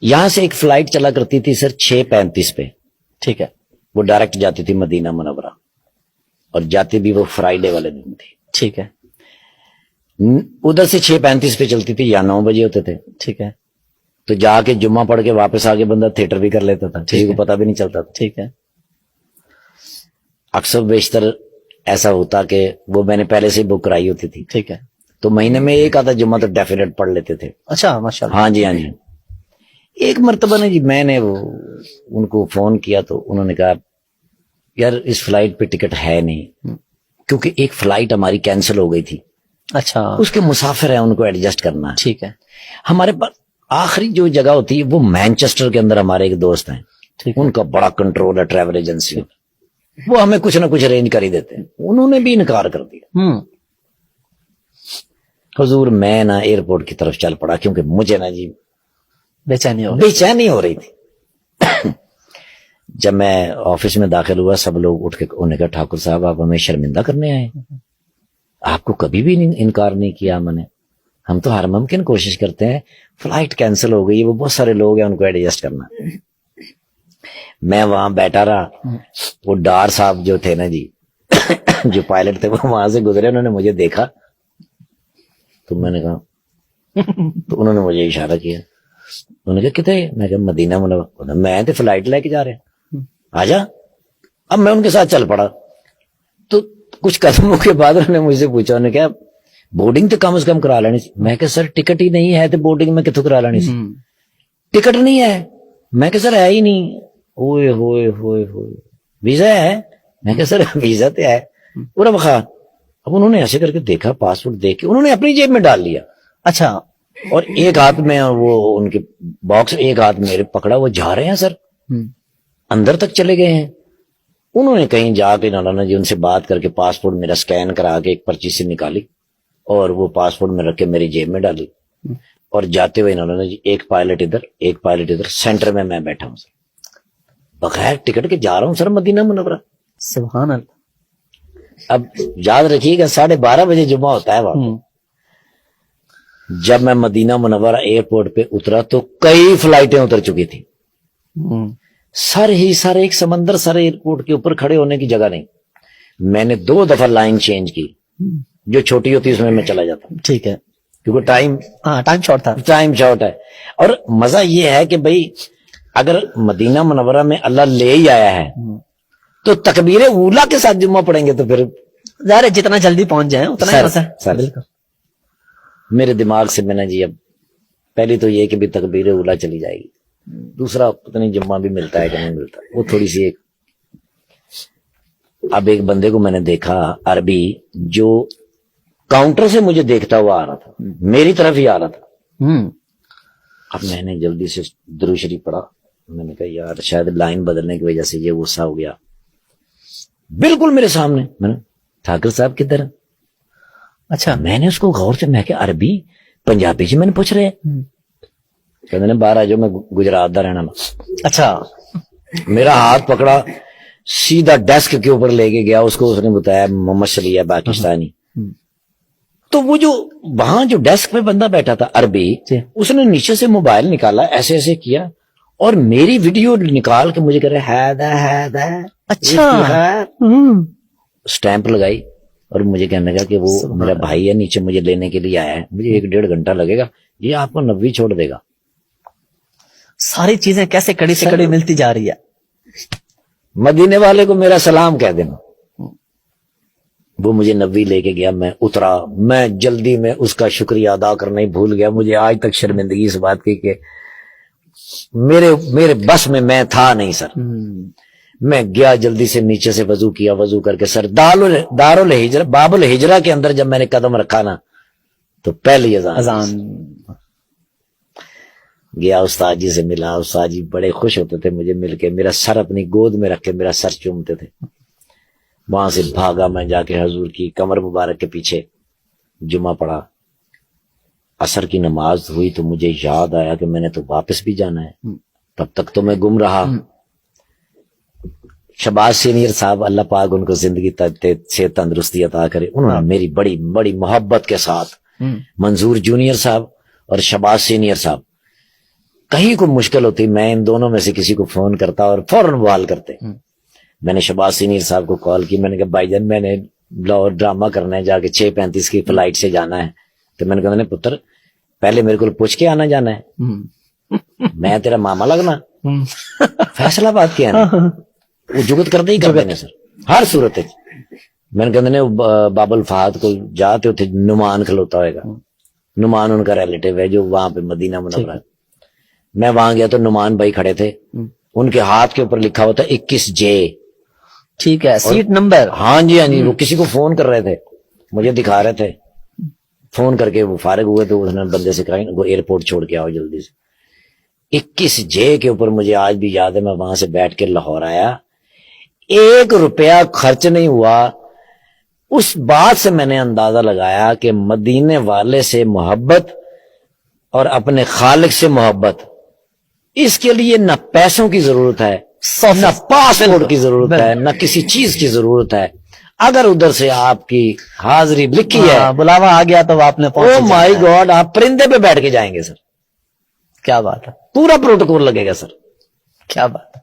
یہاں سے ایک فلائٹ چلا کرتی تھی سر 6:35 پہ, ٹھیک ہے, وہ ڈائریکٹ جاتی تھی مدینہ منورہ, اور جاتی بھی وہ فرائیڈے والے دن تھی. ٹھیک ہے, ادھر سے 6:35 پہ چلتی تھی, یا 9 بجے ہوتے تھے. ٹھیک ہے, تو جا کے جمعہ پڑھ کے واپس آ کے بندہ تھیٹر بھی کر لیتا تھا, کسی کو پتا بھی نہیں چلتا تھا. ٹھیک ہے, اکثر بیشتر ایسا ہوتا کہ وہ میں نے پہلے سے بک کرائی ہوتی تھی, ٹھیک ہے. تو مہینے میں ایک آدھا جمعہ تو ڈیفینیٹ پڑھ لیتے تھے. اچھا, ماشاء اللہ. ہاں جی ہاں جی. ایک مرتبہ نے جی میں نے ان کو فون کیا تو انہوں نے کہا یار اس فلائٹ پہ ٹکٹ ہے نہیں, کیونکہ ایک فلائٹ ہماری کینسل ہو گئی تھی. اچھا, اس کے مسافر ہیں, ان کو ایڈجسٹ کرنا ہے. ٹھیک ہے, ہمارے پاس آخری جو جگہ ہوتی ہے وہ مینچسٹر کے اندر ہمارے ایک دوست ہیں, ٹھیک ہے, ان کا بڑا کنٹرول ہے ٹریول ایجنسی, وہ ہمیں کچھ نہ کچھ ارینج کر ہی دیتے ہیں. انہوں نے بھی انکار کر دیا. حضور میں نا ایئرپورٹ کی طرف چل پڑا, کیونکہ مجھے نا جی بے چینی ہو رہی تھی. جب میں آفس میں داخل ہوا, سب لوگ اٹھ کے انہوں نے کہا ٹھاکر صاحب آپ ہمیں شرمندہ کرنے آئے, آپ کو کبھی بھی انکار نہیں کیا ہم نے, ہم تو ہر ممکن کوشش کرتے ہیں. فلائٹ کینسل ہو گئی, وہ بہت سارے لوگ ہیں, ان کو ایڈجسٹ کرنا. میں وہاں بیٹھا رہا, وہ ڈار صاحب جو تھے نا جی جو پائلٹ تھے, وہ وہاں سے گزرے, انہوں نے مجھے دیکھا تو میں نے کہا, تو انہوں نے مجھے اشارہ کیا, انہوں نے کہا کتنے, میں کہا مدینہ منورہ. میں تو فلائٹ لے کے جا رہے ہیں, آجا. اب میں ان کے ساتھ چل پڑا, تو کچھ قدموں کے بعد انہوں نے مجھ سے پوچھا, انہوں نے کہا بورڈنگ تو کم از کم کرا لینی سی. میں کہا سر ٹکٹ ہی نہیں ہے تو بورڈنگ میں کتوں کرا لینی سی, ٹکٹ نہیں ہے. میں کہا سر ہے ہی نہیں. اوئے ہوئے ہوئے ہوئے, ویزا ہے. میں کہا سر ویزا تو ہے. پورا بخار. اب انہوں نے ایسے کر کے دیکھا, پاسپورٹ دیکھ کے انہوں نے اپنی جیب میں ڈال لیا. اچھا, اور ایک ہاتھ میں وہ ان کے باکس, ایک ہاتھ میرے پکڑا. وہ جا رہے ہیں سر, اندر تک چلے گئے ہیں. انہوں نے کہیں جا کے مولانا جی ان سے بات کر کے پاسپورٹ میرا سکین کرا کے ایک پرچی سے نکالی, اور وہ پاسپورٹ میں رکھ کے میری جیب میں ڈالی. اور جاتے ہوئے انہوں نے جی ایک پائلٹ ادھر ایک پائلٹ ادھر, سینٹر میں بیٹھا ہوں سر, بغیر ٹکٹ کے جا رہا ہوں سر مدینہ منورہ. سبحان اللہ. اب یاد رکھیے گا 12:30 بجے جمعہ ہوتا ہے وہاں. جب میں مدینہ منورہ ایئرپورٹ پہ اترا تو کئی فلائٹیں اتر چکی تھی. سر ہی سر, ایک سمندر سر, ایئرپورٹ کے اوپر کھڑے ہونے کی جگہ نہیں. میں نے 2 دفعہ لائن چینج کی, جو چھوٹی ہوتی ہے اس میں چلا جاتا ہوں, ٹھیک ہے, کیونکہ ٹائم شارٹ تھا. ٹائم شارٹ ہے. اور مزہ یہ ہے کہ بھئی اگر مدینہ منورہ میں اللہ لے ہی آیا ہے تو تکبیر اولا کے ساتھ جمعہ پڑھیں گے, تو پھر ظاہر ہے جتنا جلدی پہنچ جائیں اتنا ہی مزہ ہے. بالکل. میرے دماغ سے میں نے جی, اب پہلی تو یہ کہ بھی تکبیر اولا چلی جائے گی, دوسرا پتہ نہیں جمعہ بھی ملتا ہے کہ نہیں ملتا, وہ تھوڑی سی ایک. اب ایک بندے کو میں نے دیکھا عربی, جو کاؤنٹر سے مجھے دیکھتا ہوا آ رہا تھا, میری طرف ہی آ رہا تھا. اب میں نے جلدی سے درود شریف پڑھا, میں نے کہا یار شاید لائن بدلنے کی وجہ سے یہ غصہ ہو گیا. بالکل میرے سامنے, میں نے ٹھاکر صاحب کدھر. اچھا, میں نے اس کو غور سے, میں کہ عربی پنجابی سے میں نے پوچھ رہے, کہتے ہیں باہر آ جاؤ, میں گجرات دا رہنا. اچھا, میرا ہاتھ پکڑا, سیدھا ڈیسک کے اوپر لے کے گیا. اس کو اس نے بتایا محمد شلیہ پاکستانی. تو وہ جو وہاں جو ڈیسک پہ بندہ بیٹھا تھا عربی, اس نے نیچے سے موبائل نکالا, ایسے ایسے کیا, اور میری ویڈیو نکال کے مجھے کہہ رہے ہے. اچھا, سٹیمپ لگائی, اور مجھے کہنے لگا کہ وہ میرا بھائی ہے, نیچے مجھے لینے کے لیے آیا ہے, مجھے 1-1.5 گھنٹہ لگے گا, یہ آپ کو 90 چھوڑ دے گا. ساری چیزیں کیسے کڑی سے کڑی ملتی جا رہی ہے. مدینے والے کو میرا سلام کہہ دینا. وہ مجھے 90 لے کے گیا, میں اترا, میں جلدی میں اس کا شکریہ ادا کرنا ہی بھول گیا. مجھے آج تک شرمندگی اس بات کی کہ میرے بس میں تھا نہیں سر. میں گیا جلدی سے, نیچے سے وضو کیا, وضو کر کے سر دارالہجرہ باب الہجرہ کے اندر جب میں نے قدم رکھا نا, تو پہلی اذان گیا. استاد جی سے ملا, استاد جی بڑے خوش ہوتے تھے مجھے مل کے, میرا سر اپنی گود میں رکھ کے میرا سر چومتے تھے. وہاں سے بھاگا, میں جا کے حضور کی کمر مبارک کے پیچھے جمعہ پڑھا. عصر کی نماز ہوئی تو مجھے یاد آیا کہ میں نے تو واپس بھی جانا ہے. تب تک تو میں گم رہا. شباز سینئر صاحب, اللہ پاک ان کو زندگی سے تندرستی عطا کرے, انہوں نے میری بڑی بڑی محبت کے ساتھ, منظور جونیئر صاحب اور شباز سینئر صاحب, کہیں کو مشکل ہوتی میں ان دونوں میں سے کسی کو فون کرتا اور فوراً بحال کرتے. میں نے شہباز سینئر صاحب کو کال کی, میں نے کہا بھائی جان میں نے لاہور ڈرامہ کرنا ہے, جا کے 6:35 کی فلائٹ سے جانا ہے. تو میں نے کہا پتر پہلے میرے کو پوچھ کے آنا جانا ہے, میں تیرا ماما لگنا, فیصلہ بات کیا نا وہ جگت کرتے ہی کرتے ہیں سر ہر صورت. میں نے کہا باب الفہد کو جاتے ہوتے نعمان کھلوتا ہوئے گا, نعمان ان کا ریلیٹیو ہے جو وہاں پہ مدینہ منورہ. میں وہاں گیا تو نعمان بھائی کھڑے تھے, ان کے ہاتھ کے اوپر لکھا ہوتا 21J. ٹھیک ہے, سیٹ نمبر. ہاں جی ہاں جی, وہ کسی کو فون کر رہے تھے, مجھے دکھا رہے تھے, فون کر کے وہ فارغ ہوئے تو انہوں نے بندے سے کہا وہ ایئرپورٹ چھوڑ کے آؤ جلدی سے. 21J کے اوپر مجھے آج بھی یاد ہے, میں وہاں سے بیٹھ کے لاہور آیا, 1 روپیہ خرچ نہیں ہوا. اس بات سے میں نے اندازہ لگایا کہ مدینے والے سے محبت اور اپنے خالق سے محبت, اس کے لیے نہ پیسوں کی ضرورت ہے, نہ پاسپورٹ کی ضرورت ہے, نہ کسی چیز کی ضرورت ہے. اگر ادھر سے آپ کی حاضری لکھی ہے, بلاوا آ گیا تو آپ نے او مائی گاڈ, آپ پرندے پہ بیٹھ کے جائیں گے سر. کیا بات ہے, پورا پروٹوکول لگے گا سر. کیا بات ہے.